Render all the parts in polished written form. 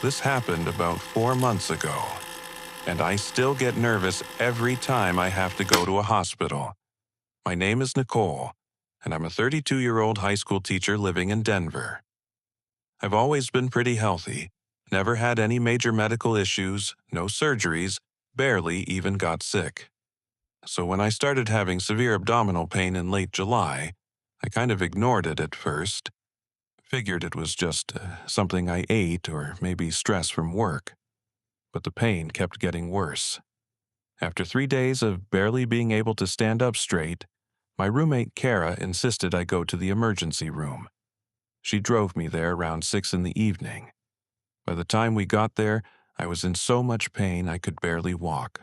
This happened about 4 months ago, and I still get nervous every time I have to go to a hospital. My name is Nicole, and I'm a 32-year-old high school teacher living in Denver. I've always been pretty healthy, never had any major medical issues, no surgeries, barely even got sick. So when I started having severe abdominal pain in late July, I kind of ignored it at first. Figured it was just something I ate or maybe stress from work. But the pain kept getting worse. After 3 days of barely being able to stand up straight, my roommate Kara insisted I go to the emergency room. She drove me there around 6 in the evening. By the time we got there, I was in so much pain I could barely walk.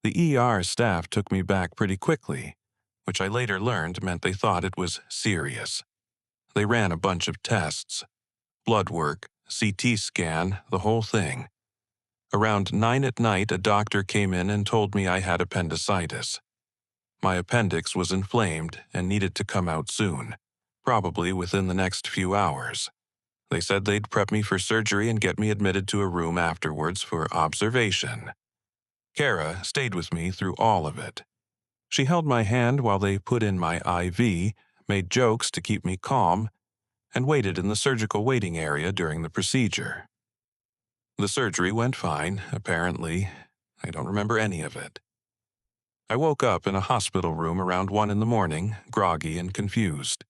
The ER staff took me back pretty quickly, which I later learned meant they thought it was serious. They ran a bunch of tests, blood work, CT scan, the whole thing. Around 9 at night, a doctor came in and told me I had appendicitis. My appendix was inflamed and needed to come out soon, probably within the next few hours. They said they'd prep me for surgery and get me admitted to a room afterwards for observation. Kara stayed with me through all of it. She held my hand while they put in my IV, made jokes to keep me calm, and waited in the surgical waiting area during the procedure. The surgery went fine, apparently. I don't remember any of it. I woke up in a hospital room around 1 in the morning, groggy and confused.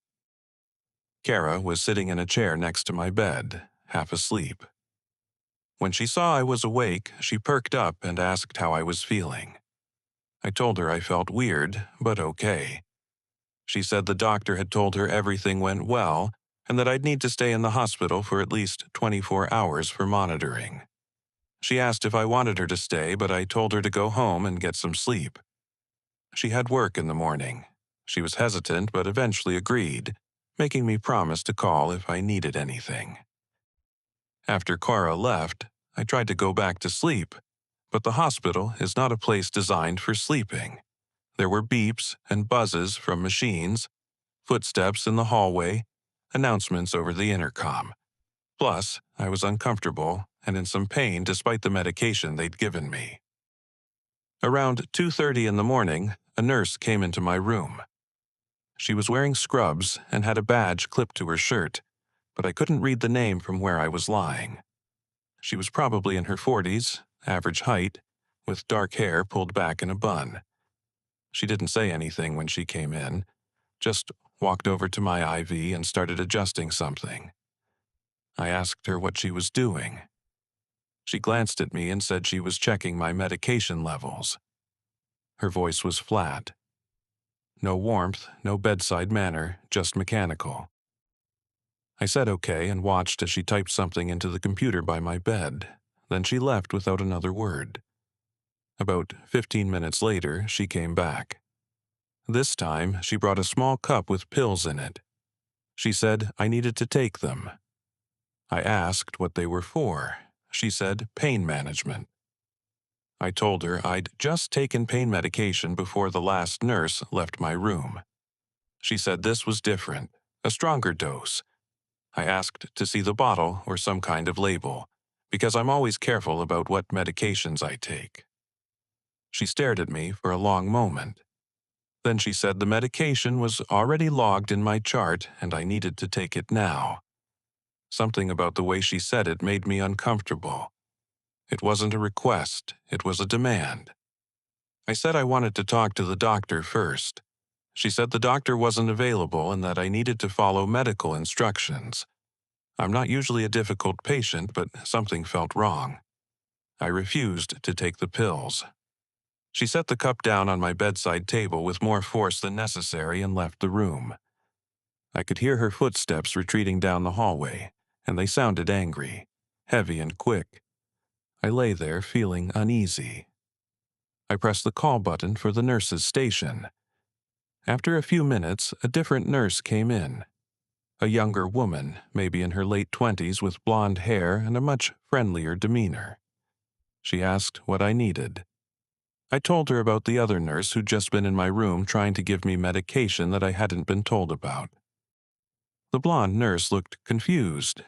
Kara was sitting in a chair next to my bed, half asleep. When she saw I was awake, she perked up and asked how I was feeling. I told her I felt weird, but okay. She said the doctor had told her everything went well and that I'd need to stay in the hospital for at least 24 hours for monitoring. She asked if I wanted her to stay, but I told her to go home and get some sleep. She had work in the morning. She was hesitant, but eventually agreed, making me promise to call if I needed anything. After Cora left, I tried to go back to sleep, but the hospital is not a place designed for sleeping. There were beeps and buzzes from machines, footsteps in the hallway, announcements over the intercom. Plus, I was uncomfortable and in some pain despite the medication they'd given me. Around 2:30 in the morning, a nurse came into my room. She was wearing scrubs and had a badge clipped to her shirt, but I couldn't read the name from where I was lying. She was probably in her 40s, average height, with dark hair pulled back in a bun. She didn't say anything when she came in, just walked over to my IV and started adjusting something. I asked her what she was doing. She glanced at me and said she was checking my medication levels. Her voice was flat. No warmth, no bedside manner, just mechanical. I said okay and watched as she typed something into the computer by my bed. Then she left without another word. About 15 minutes later, she came back. This time, she brought a small cup with pills in it. She said I needed to take them. I asked what they were for. She said pain management. I told her I'd just taken pain medication before the last nurse left my room. She said this was different, a stronger dose. I asked to see the bottle or some kind of label, because I'm always careful about what medications I take. She stared at me for a long moment. Then she said the medication was already logged in my chart and I needed to take it now. Something about the way she said it made me uncomfortable. It wasn't a request, it was a demand. I said I wanted to talk to the doctor first. She said the doctor wasn't available and that I needed to follow medical instructions. I'm not usually a difficult patient, but something felt wrong. I refused to take the pills. She set the cup down on my bedside table with more force than necessary and left the room. I could hear her footsteps retreating down the hallway, and they sounded angry, heavy and quick. I lay there feeling uneasy. I pressed the call button for the nurse's station. After a few minutes, a different nurse came in. A younger woman, maybe in her late 20s with blonde hair and a much friendlier demeanor. She asked what I needed. I told her about the other nurse who'd just been in my room trying to give me medication that I hadn't been told about. The blonde nurse looked confused.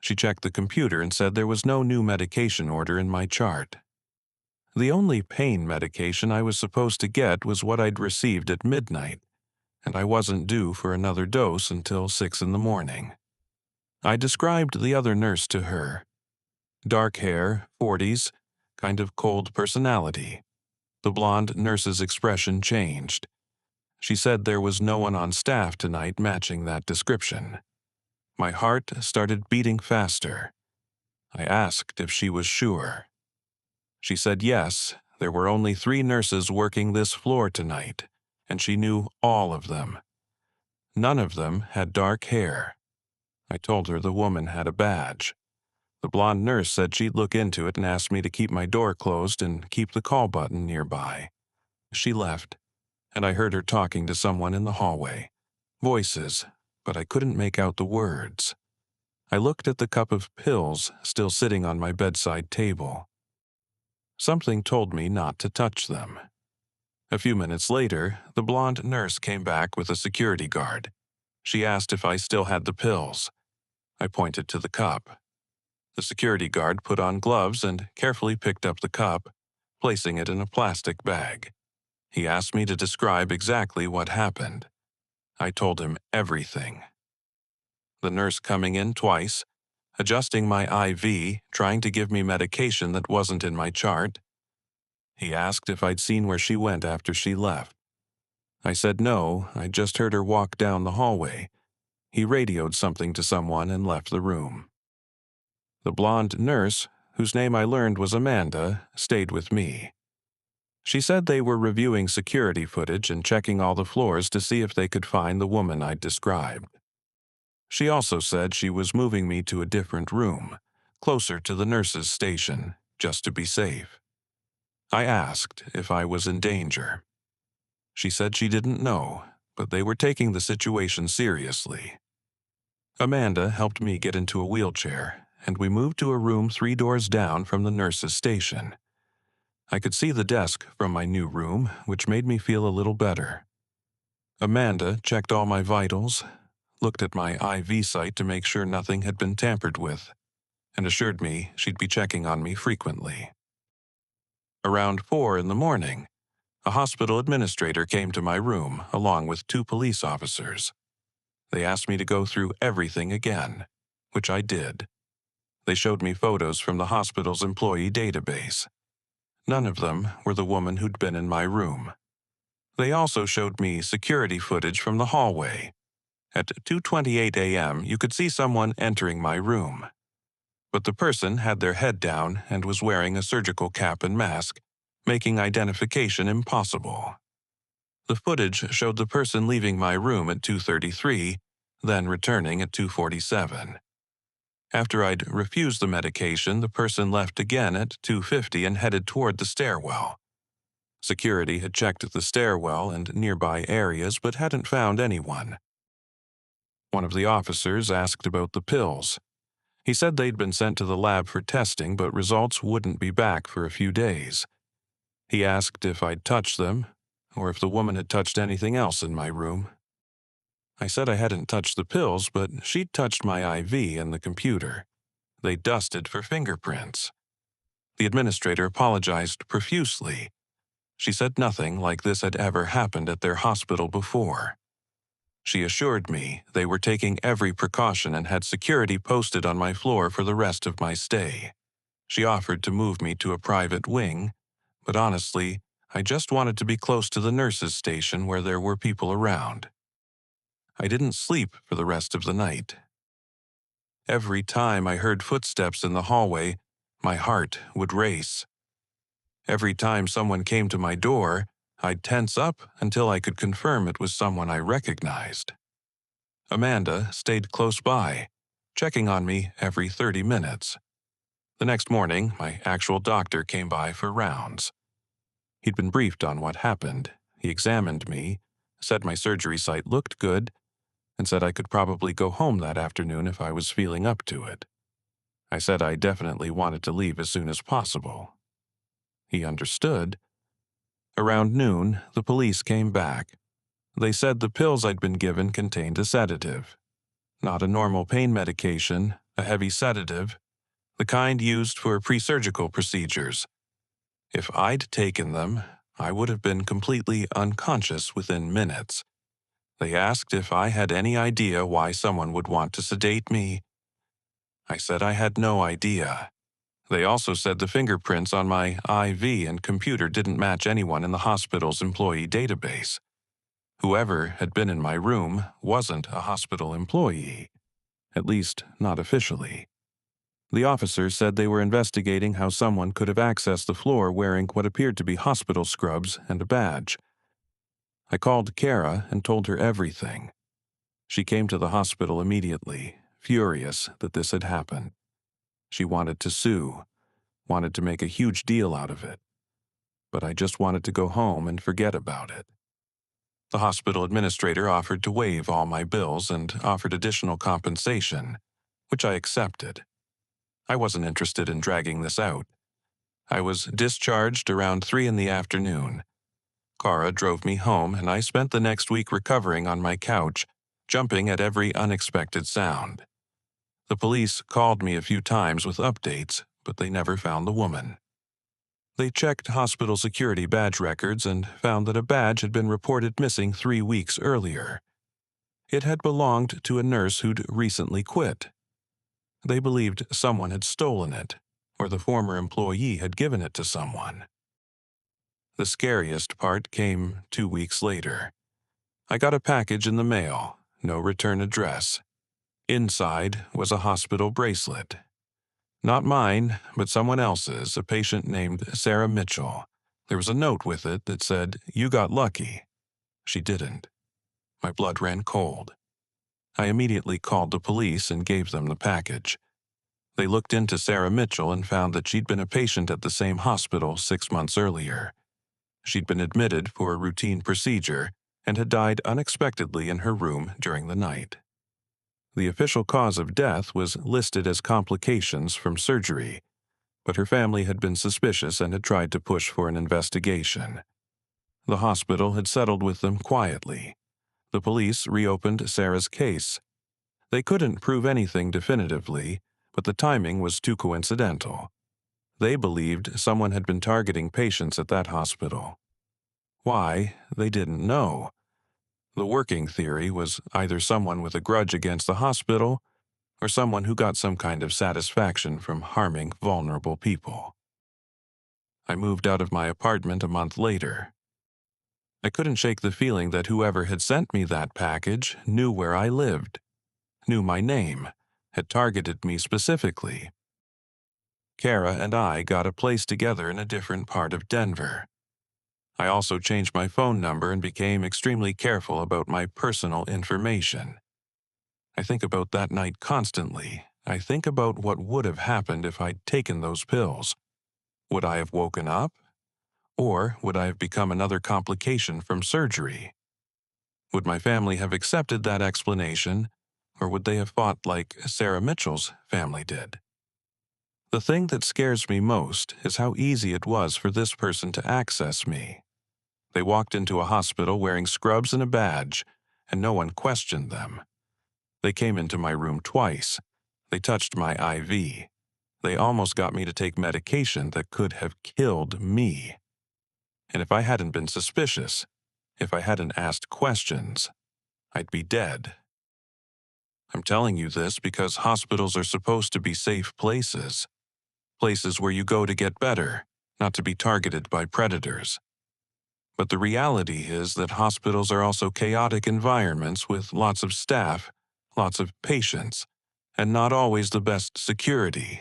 She checked the computer and said there was no new medication order in my chart. The only pain medication I was supposed to get was what I'd received at midnight, and I wasn't due for another dose until 6 in the morning. I described the other nurse to her. Dark hair, 40s, kind of cold personality. The blonde nurse's expression changed. She said there was no one on staff tonight matching that description. My heart started beating faster. I asked if she was sure. She said yes, there were only 3 nurses working this floor tonight, and she knew all of them. None of them had dark hair. I told her the woman had a badge. The blonde nurse said she'd look into it and asked me to keep my door closed and keep the call button nearby. She left, and I heard her talking to someone in the hallway. Voices, but I couldn't make out the words. I looked at the cup of pills still sitting on my bedside table. Something told me not to touch them. A few minutes later, the blonde nurse came back with a security guard. She asked if I still had the pills. I pointed to the cup. The security guard put on gloves and carefully picked up the cup, placing it in a plastic bag. He asked me to describe exactly what happened. I told him everything. The nurse coming in twice, adjusting my IV, trying to give me medication that wasn't in my chart. He asked if I'd seen where she went after she left. I said no, I just heard her walk down the hallway. He radioed something to someone and left the room. The blonde nurse, whose name I learned was Amanda, stayed with me. She said they were reviewing security footage and checking all the floors to see if they could find the woman I'd described. She also said she was moving me to a different room, closer to the nurse's station, just to be safe. I asked if I was in danger. She said she didn't know, but they were taking the situation seriously. Amanda helped me get into a wheelchair, and we moved to a room 3 doors down from the nurse's station. I could see the desk from my new room, which made me feel a little better. Amanda checked all my vitals, looked at my IV site to make sure nothing had been tampered with, and assured me she'd be checking on me frequently. Around 4 in the morning, a hospital administrator came to my room along with 2 police officers. They asked me to go through everything again, which I did. They showed me photos from the hospital's employee database. None of them were the woman who'd been in my room. They also showed me security footage from the hallway. At 2:28 a.m., you could see someone entering my room. But the person had their head down and was wearing a surgical cap and mask, making identification impossible. The footage showed the person leaving my room at 2:33, then returning at 2:47. After I'd refused the medication, the person left again at 2:50 and headed toward the stairwell. Security had checked the stairwell and nearby areas but hadn't found anyone. One of the officers asked about the pills. He said they'd been sent to the lab for testing, but results wouldn't be back for a few days. He asked if I'd touched them, or if the woman had touched anything else in my room. I said I hadn't touched the pills, but she'd touched my IV and the computer. They dusted for fingerprints. The administrator apologized profusely. She said nothing like this had ever happened at their hospital before. She assured me they were taking every precaution and had security posted on my floor for the rest of my stay. She offered to move me to a private wing, but honestly, I just wanted to be close to the nurse's station where there were people around. I didn't sleep for the rest of the night. Every time I heard footsteps in the hallway, my heart would race. Every time someone came to my door, I'd tense up until I could confirm it was someone I recognized. Amanda stayed close by, checking on me every 30 minutes. The next morning, my actual doctor came by for rounds. He'd been briefed on what happened. He examined me, said my surgery site looked good, and said I could probably go home that afternoon if I was feeling up to it. I said I definitely wanted to leave as soon as possible. He understood. Around noon, the police came back. They said the pills I'd been given contained a sedative. Not a normal pain medication, a heavy sedative, the kind used for pre-surgical procedures. If I'd taken them, I would have been completely unconscious within minutes. They asked if I had any idea why someone would want to sedate me. I said I had no idea. They also said the fingerprints on my IV and computer didn't match anyone in the hospital's employee database. Whoever had been in my room wasn't a hospital employee, at least not officially. The officers said they were investigating how someone could have accessed the floor wearing what appeared to be hospital scrubs and a badge. I called Kara and told her everything. She came to the hospital immediately, furious that this had happened. She wanted to sue, wanted to make a huge deal out of it. But I just wanted to go home and forget about it. The hospital administrator offered to waive all my bills and offered additional compensation, which I accepted. I wasn't interested in dragging this out. I was discharged around 3 in the afternoon. Kara drove me home, and I spent the next week recovering on my couch, jumping at every unexpected sound. The police called me a few times with updates, but they never found the woman. They checked hospital security badge records and found that a badge had been reported missing 3 weeks earlier. It had belonged to a nurse who'd recently quit. They believed someone had stolen it, or the former employee had given it to someone. The scariest part came 2 weeks later. I got a package in the mail, no return address. Inside was a hospital bracelet. Not mine, but someone else's, a patient named Sarah Mitchell. There was a note with it that said, "You got lucky." She didn't. My blood ran cold. I immediately called the police and gave them the package. They looked into Sarah Mitchell and found that she'd been a patient at the same hospital 6 months earlier. She'd been admitted for a routine procedure and had died unexpectedly in her room during the night. The official cause of death was listed as complications from surgery, but her family had been suspicious and had tried to push for an investigation. The hospital had settled with them quietly. The police reopened Sarah's case. They couldn't prove anything definitively, but the timing was too coincidental. They believed someone had been targeting patients at that hospital. Why, they didn't know. The working theory was either someone with a grudge against the hospital or someone who got some kind of satisfaction from harming vulnerable people. I moved out of my apartment a month later. I couldn't shake the feeling that whoever had sent me that package knew where I lived, knew my name, had targeted me specifically. Kara and I got a place together in a different part of Denver. I also changed my phone number and became extremely careful about my personal information. I think about that night constantly. I think about what would have happened if I'd taken those pills. Would I have woken up? Or would I have become another complication from surgery? Would my family have accepted that explanation, or would they have fought like Sarah Mitchell's family did? The thing that scares me most is how easy it was for this person to access me. They walked into a hospital wearing scrubs and a badge, and no one questioned them. They came into my room twice. They touched my IV. They almost got me to take medication that could have killed me. And if I hadn't been suspicious, if I hadn't asked questions, I'd be dead. I'm telling you this because hospitals are supposed to be safe places. Places where you go to get better, not to be targeted by predators. But the reality is that hospitals are also chaotic environments with lots of staff, lots of patients, and not always the best security.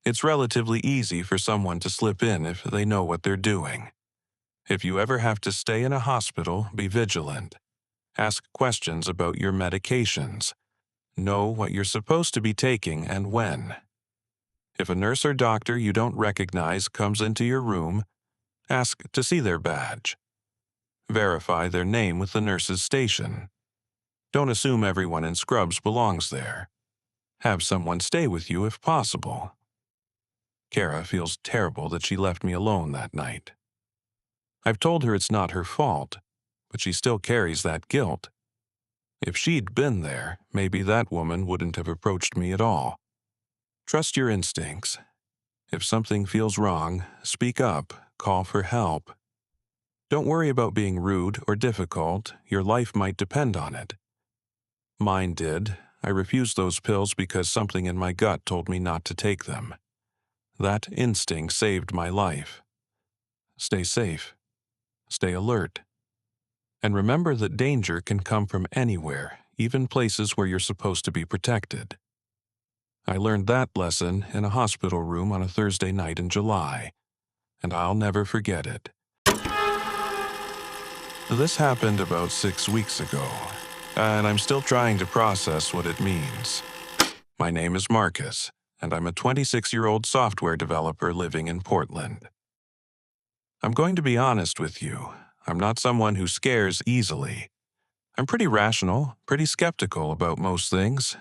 It's relatively easy for someone to slip in if they know what they're doing. If you ever have to stay in a hospital, be vigilant. Ask questions about your medications. Know what you're supposed to be taking and when. If a nurse or doctor you don't recognize comes into your room, ask to see their badge. Verify their name with the nurse's station. Don't assume everyone in scrubs belongs there. Have someone stay with you if possible. Kara feels terrible that she left me alone that night. I've told her it's not her fault, but she still carries that guilt. If she'd been there, maybe that woman wouldn't have approached me at all. Trust your instincts. If something feels wrong, speak up, call for help. Don't worry about being rude or difficult, your life might depend on it. Mine did. I refused those pills because something in my gut told me not to take them. That instinct saved my life. Stay safe. Stay alert. And remember that danger can come from anywhere, even places where you're supposed to be protected. I learned that lesson in a hospital room on a Thursday night in July, and I'll never forget it. This happened about 6 weeks ago, and I'm still trying to process what it means. My name is Marcus, and I'm a 26-year-old software developer living in Portland. I'm going to be honest with you. I'm not someone who scares easily. I'm pretty rational, pretty skeptical about most things,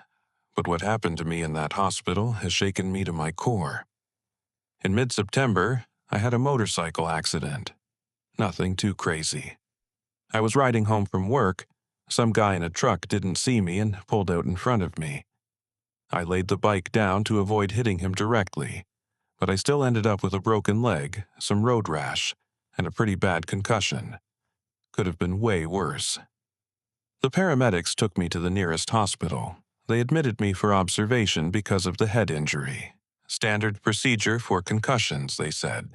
but what happened to me in that hospital has shaken me to my core. In mid-September, I had a motorcycle accident. Nothing too crazy. I was riding home from work. Some guy in a truck didn't see me and pulled out in front of me. I laid the bike down to avoid hitting him directly, but I still ended up with a broken leg, some road rash, and a pretty bad concussion. Could have been way worse. The paramedics took me to the nearest hospital. They admitted me for observation because of the head injury. Standard procedure for concussions, they said.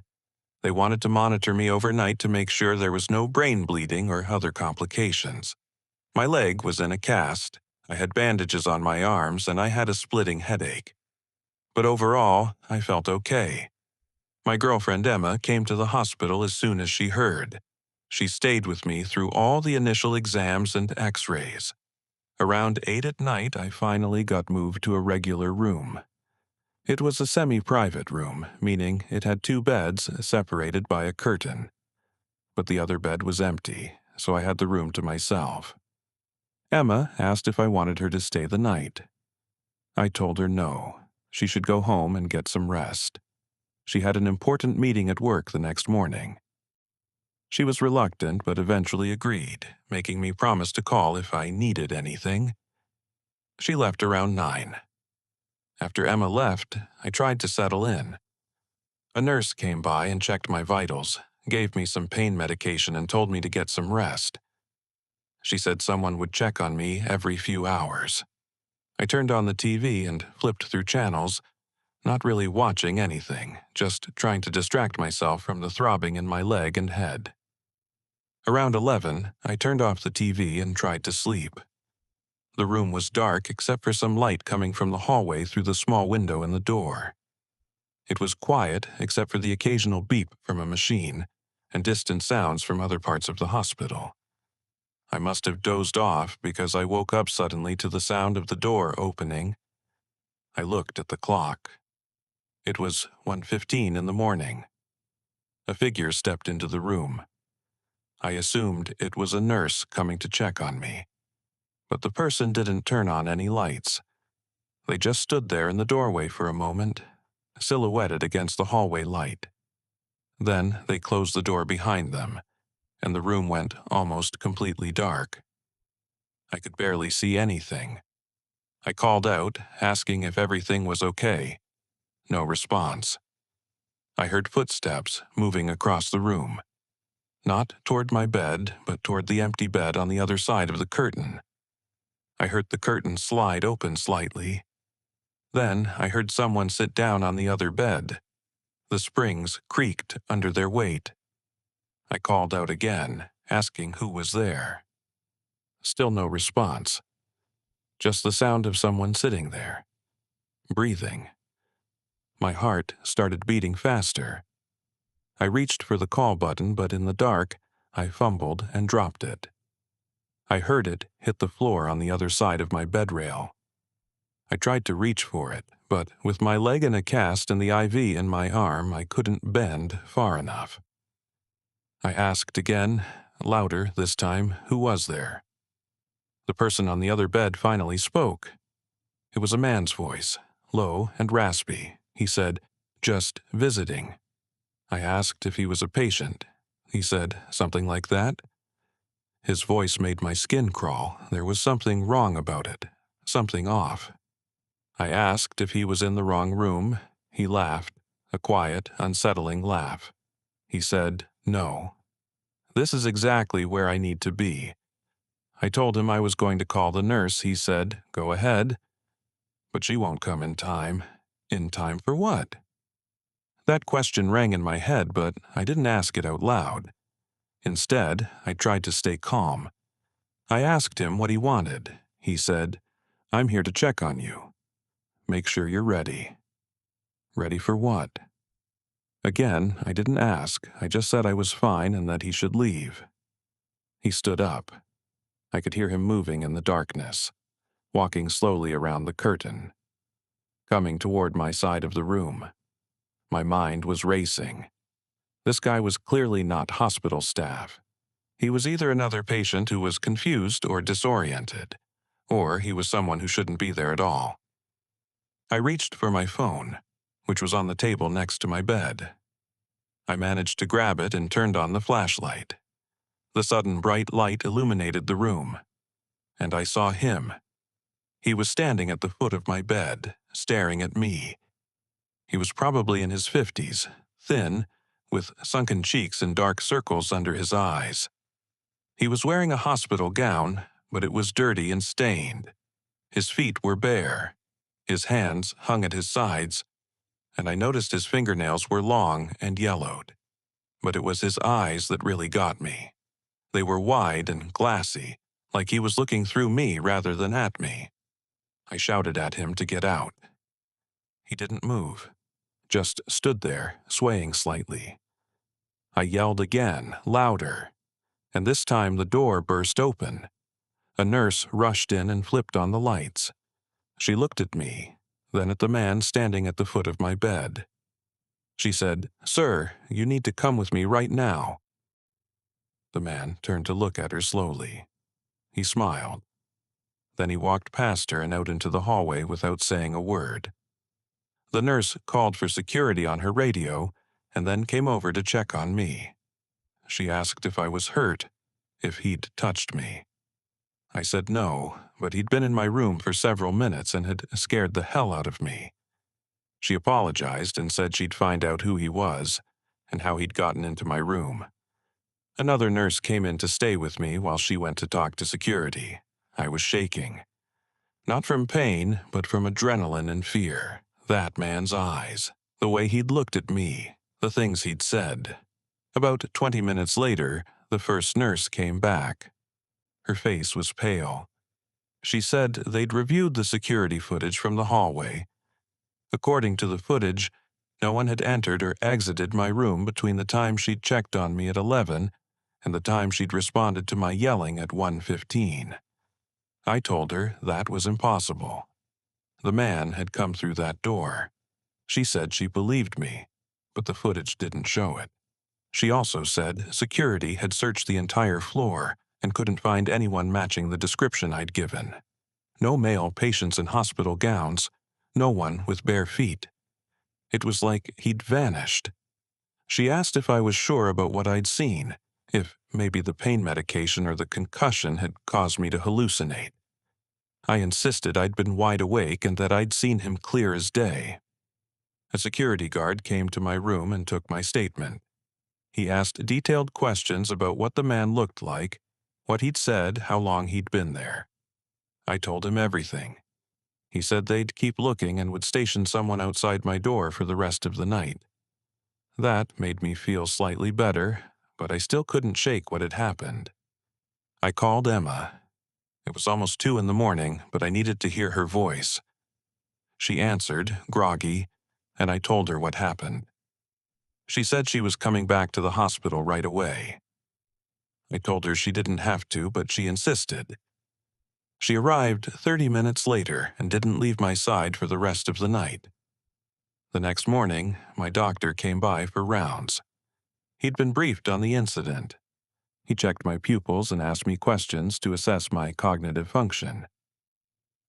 They wanted to monitor me overnight to make sure there was no brain bleeding or other complications. My leg was in a cast, I had bandages on my arms, and I had a splitting headache. But overall, I felt okay. My girlfriend Emma came to the hospital as soon as she heard. She stayed with me through all the initial exams and x-rays. Around 8 at night, I finally got moved to a regular room. It was a semi-private room, meaning it had 2 beds separated by a curtain. But the other bed was empty, so I had the room to myself. Emma asked if I wanted her to stay the night. I told her no. She should go home and get some rest. She had an important meeting at work the next morning. She was reluctant but eventually agreed, making me promise to call if I needed anything. She left around 9. After Emma left, I tried to settle in. A nurse came by and checked my vitals, gave me some pain medication and told me to get some rest. She said someone would check on me every few hours. I turned on the TV and flipped through channels, not really watching anything, just trying to distract myself from the throbbing in my leg and head. Around 11, I turned off the TV and tried to sleep. The room was dark except for some light coming from the hallway through the small window in the door. It was quiet except for the occasional beep from a machine and distant sounds from other parts of the hospital. I must have dozed off because I woke up suddenly to the sound of the door opening. I looked at the clock. It was 1:15 in the morning. A figure stepped into the room. I assumed it was a nurse coming to check on me. But the person didn't turn on any lights. They just stood there in the doorway for a moment, silhouetted against the hallway light. Then they closed the door behind them, and the room went almost completely dark. I could barely see anything. I called out, asking if everything was okay. No response. I heard footsteps moving across the room. Not toward my bed, but toward the empty bed on the other side of the curtain. I heard the curtain slide open slightly. Then I heard someone sit down on the other bed. The springs creaked under their weight. I called out again, asking who was there. Still no response. Just the sound of someone sitting there, breathing. My heart started beating faster. I reached for the call button, but in the dark, I fumbled and dropped it. I heard it hit the floor on the other side of my bed rail. I tried to reach for it, but with my leg in a cast and the IV in my arm, I couldn't bend far enough. I asked again, louder this time, who was there? The person on the other bed finally spoke. It was a man's voice, low and raspy. He said, "Just visiting." I asked if he was a patient. He said something like that. His voice made my skin crawl. There was something wrong about it, something off. I asked if he was in the wrong room. He laughed, a quiet, unsettling laugh. He said, "No. This is exactly where I need to be." I told him I was going to call the nurse. He said, "Go ahead." "But she won't come in time." "In time for what?" That question rang in my head, but I didn't ask it out loud. Instead, I tried to stay calm. I asked him what he wanted. He said, "I'm here to check on you. Make sure you're ready." Ready for what? Again, I didn't ask. I just said I was fine and that he should leave. He stood up. I could hear him moving in the darkness, walking slowly around the curtain, coming toward my side of the room. My mind was racing. This guy was clearly not hospital staff. He was either another patient who was confused or disoriented, or he was someone who shouldn't be there at all. I reached for my phone, which was on the table next to my bed. I managed to grab it and turned on the flashlight. The sudden bright light illuminated the room, and I saw him. He was standing at the foot of my bed, staring at me. He was probably in his 50s, thin, with sunken cheeks and dark circles under his eyes. He was wearing a hospital gown, but it was dirty and stained. His feet were bare. His hands hung at his sides, and I noticed his fingernails were long and yellowed. But it was his eyes that really got me. They were wide and glassy, like he was looking through me rather than at me. I shouted at him to get out. He didn't move, just stood there, swaying slightly. I yelled again, louder, and this time the door burst open. A nurse rushed in and flipped on the lights. She looked at me, then at the man standing at the foot of my bed. She said, "Sir, you need to come with me right now." The man turned to look at her slowly. He smiled. Then he walked past her and out into the hallway without saying a word. The nurse called for security on her radio and then came over to check on me. She asked if I was hurt, if he'd touched me. I said no, but he'd been in my room for several minutes and had scared the hell out of me. She apologized and said she'd find out who he was and how he'd gotten into my room. Another nurse came in to stay with me while she went to talk to security. I was shaking. Not from pain, but from adrenaline and fear. That man's eyes, the way he'd looked at me, the things he'd said. About 20 minutes later, the first nurse came back. Her face was pale. She said they'd reviewed the security footage from the hallway. According to the footage, no one had entered or exited my room between the time she'd checked on me at 11 and the time she'd responded to my yelling at 1:15. I told her that was impossible. The man had come through that door. She said she believed me, but the footage didn't show it. She also said security had searched the entire floor and couldn't find anyone matching the description I'd given. No male patients in hospital gowns, no one with bare feet. It was like he'd vanished. She asked if I was sure about what I'd seen, if maybe the pain medication or the concussion had caused me to hallucinate. I insisted I'd been wide awake and that I'd seen him clear as day. A security guard came to my room and took my statement. He asked detailed questions about what the man looked like, what he'd said, how long he'd been there. I told him everything. He said they'd keep looking and would station someone outside my door for the rest of the night. That made me feel slightly better, but I still couldn't shake what had happened. I called Emma. It was almost 2 in the morning, but I needed to hear her voice. She answered, groggy, and I told her what happened. She said she was coming back to the hospital right away. I told her she didn't have to, but she insisted. She arrived 30 minutes later and didn't leave my side for the rest of the night. The next morning, my doctor came by for rounds. He'd been briefed on the incident. He checked my pupils and asked me questions to assess my cognitive function.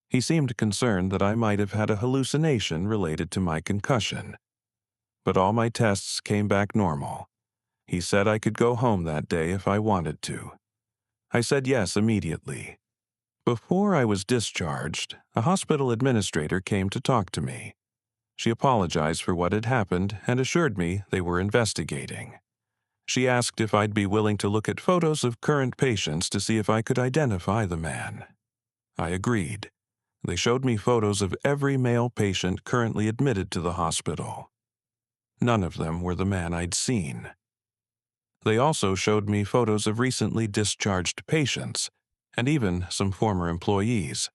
He seemed concerned that I might have had a hallucination related to my concussion. But all my tests came back normal. He said I could go home that day if I wanted to. I said yes immediately. Before I was discharged, a hospital administrator came to talk to me. She apologized for what had happened and assured me they were investigating. She asked if I'd be willing to look at photos of current patients to see if I could identify the man. I agreed. They showed me photos of every male patient currently admitted to the hospital. None of them were the man I'd seen. They also showed me photos of recently discharged patients, and even some former employees.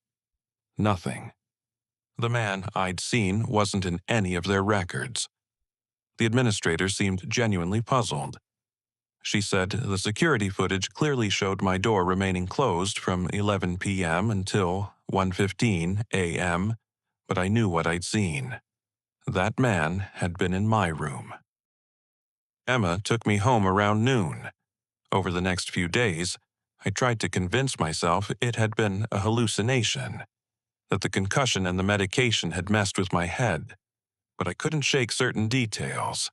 Nothing. The man I'd seen wasn't in any of their records. The administrator seemed genuinely puzzled. She said the security footage clearly showed my door remaining closed from 11 p.m. until 1:15 a.m., but I knew what I'd seen. That man had been in my room. Emma took me home around noon. Over the next few days, I tried to convince myself it had been a hallucination, that the concussion and the medication had messed with my head, but I couldn't shake certain details.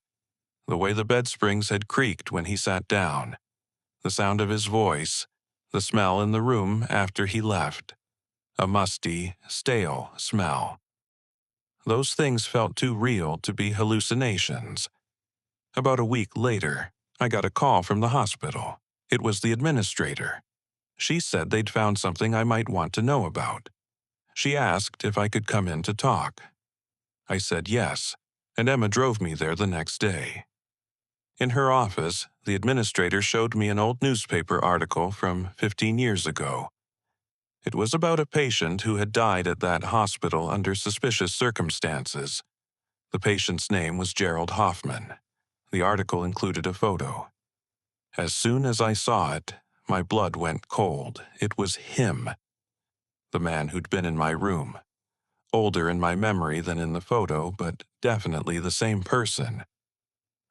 The way the bed springs had creaked when he sat down, the sound of his voice, the smell in the room after he left, a musty, stale smell. Those things felt too real to be hallucinations. About a week later, I got a call from the hospital. It was the administrator. She said they'd found something I might want to know about. She asked if I could come in to talk. I said yes, and Emma drove me there the next day. In her office, the administrator showed me an old newspaper article from 15 years ago. It was about a patient who had died at that hospital under suspicious circumstances. The patient's name was Gerald Hoffman. The article included a photo. As soon as I saw it, my blood went cold. It was him, the man who'd been in my room. Older in my memory than in the photo, but definitely the same person.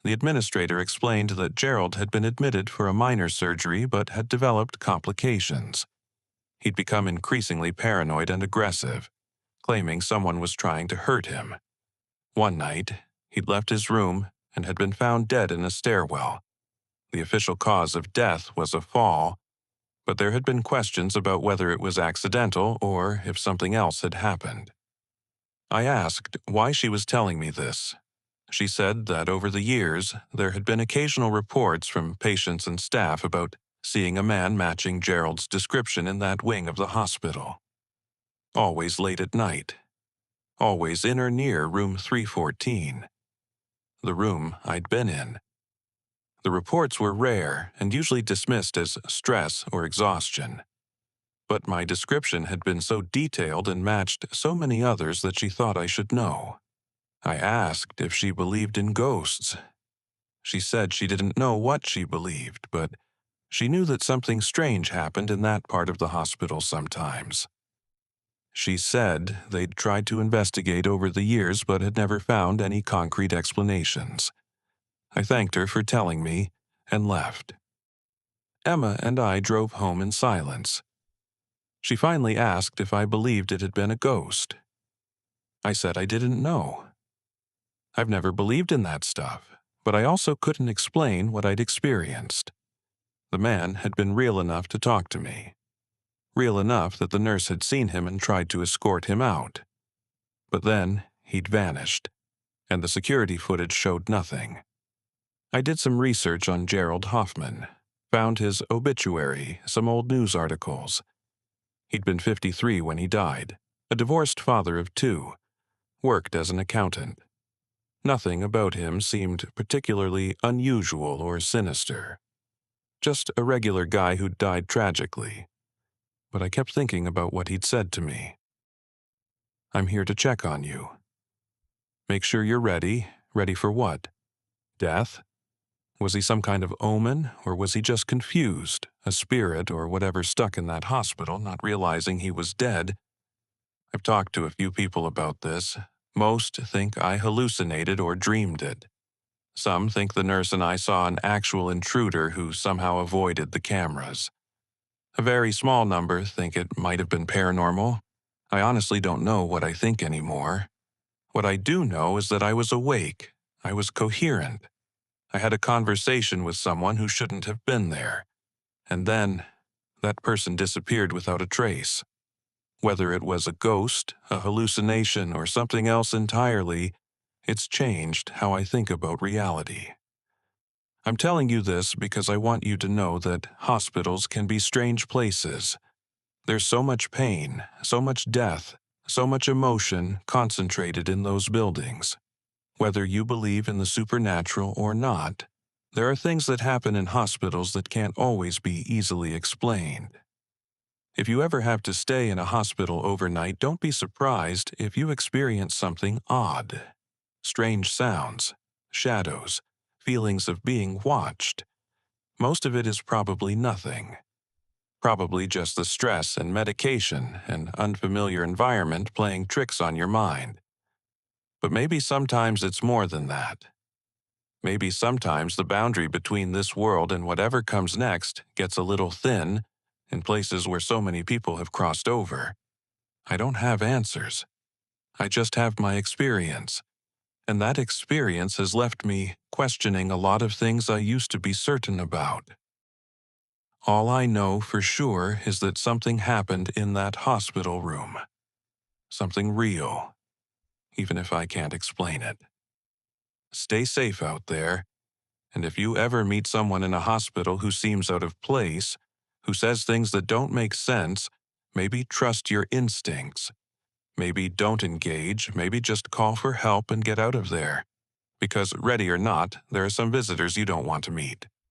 The administrator explained that Gerald had been admitted for a minor surgery but had developed complications. He'd become increasingly paranoid and aggressive, claiming someone was trying to hurt him. One night, he'd left his room and had been found dead in a stairwell. The official cause of death was a fall, but there had been questions about whether it was accidental or if something else had happened. I asked why she was telling me this. She said that over the years, there had been occasional reports from patients and staff about seeing a man matching Gerald's description in that wing of the hospital. Always late at night. Always in or near room 314. The room I'd been in. The reports were rare and usually dismissed as stress or exhaustion. But my description had been so detailed and matched so many others that she thought I should know. I asked if she believed in ghosts. She said she didn't know what she believed, but she knew that something strange happened in that part of the hospital sometimes. She said they'd tried to investigate over the years but had never found any concrete explanations. I thanked her for telling me and left. Emma and I drove home in silence. She finally asked if I believed it had been a ghost. I said I didn't know. I've never believed in that stuff, but I also couldn't explain what I'd experienced. The man had been real enough to talk to me. Real enough that the nurse had seen him and tried to escort him out. But then he'd vanished, and the security footage showed nothing. I did some research on Gerald Hoffman, found his obituary, some old news articles. He'd been 53 when he died, a divorced father of 2, worked as an accountant. Nothing about him seemed particularly unusual or sinister. Just a regular guy who'd died tragically. But I kept thinking about what he'd said to me. I'm here to check on you. Make sure you're ready. Ready for what? Death? Was he some kind of omen, or was he just confused, a spirit or whatever stuck in that hospital, not realizing he was dead? I've talked to a few people about this. Most think I hallucinated or dreamed it. Some think the nurse and I saw an actual intruder who somehow avoided the cameras. A very small number think it might have been paranormal. I honestly don't know what I think anymore. What I do know is that I was awake. I was coherent. I had a conversation with someone who shouldn't have been there. And then, that person disappeared without a trace. Whether it was a ghost, a hallucination, or something else entirely, it's changed how I think about reality. I'm telling you this because I want you to know that hospitals can be strange places. There's so much pain, so much death, so much emotion concentrated in those buildings. Whether you believe in the supernatural or not, there are things that happen in hospitals that can't always be easily explained. If you ever have to stay in a hospital overnight, don't be surprised if you experience something odd. Strange sounds, shadows, feelings of being watched. Most of it is probably nothing. Probably just the stress and medication and unfamiliar environment playing tricks on your mind. But maybe sometimes it's more than that. Maybe sometimes the boundary between this world and whatever comes next gets a little thin in places where so many people have crossed over. I don't have answers. I just have my experience. And that experience has left me questioning a lot of things I used to be certain about. All I know for sure is that something happened in that hospital room. Something real, even if I can't explain it. Stay safe out there, and if you ever meet someone in a hospital who seems out of place, who says things that don't make sense, maybe trust your instincts. Maybe don't engage, maybe just call for help and get out of there. Because, ready or not, there are some visitors you don't want to meet.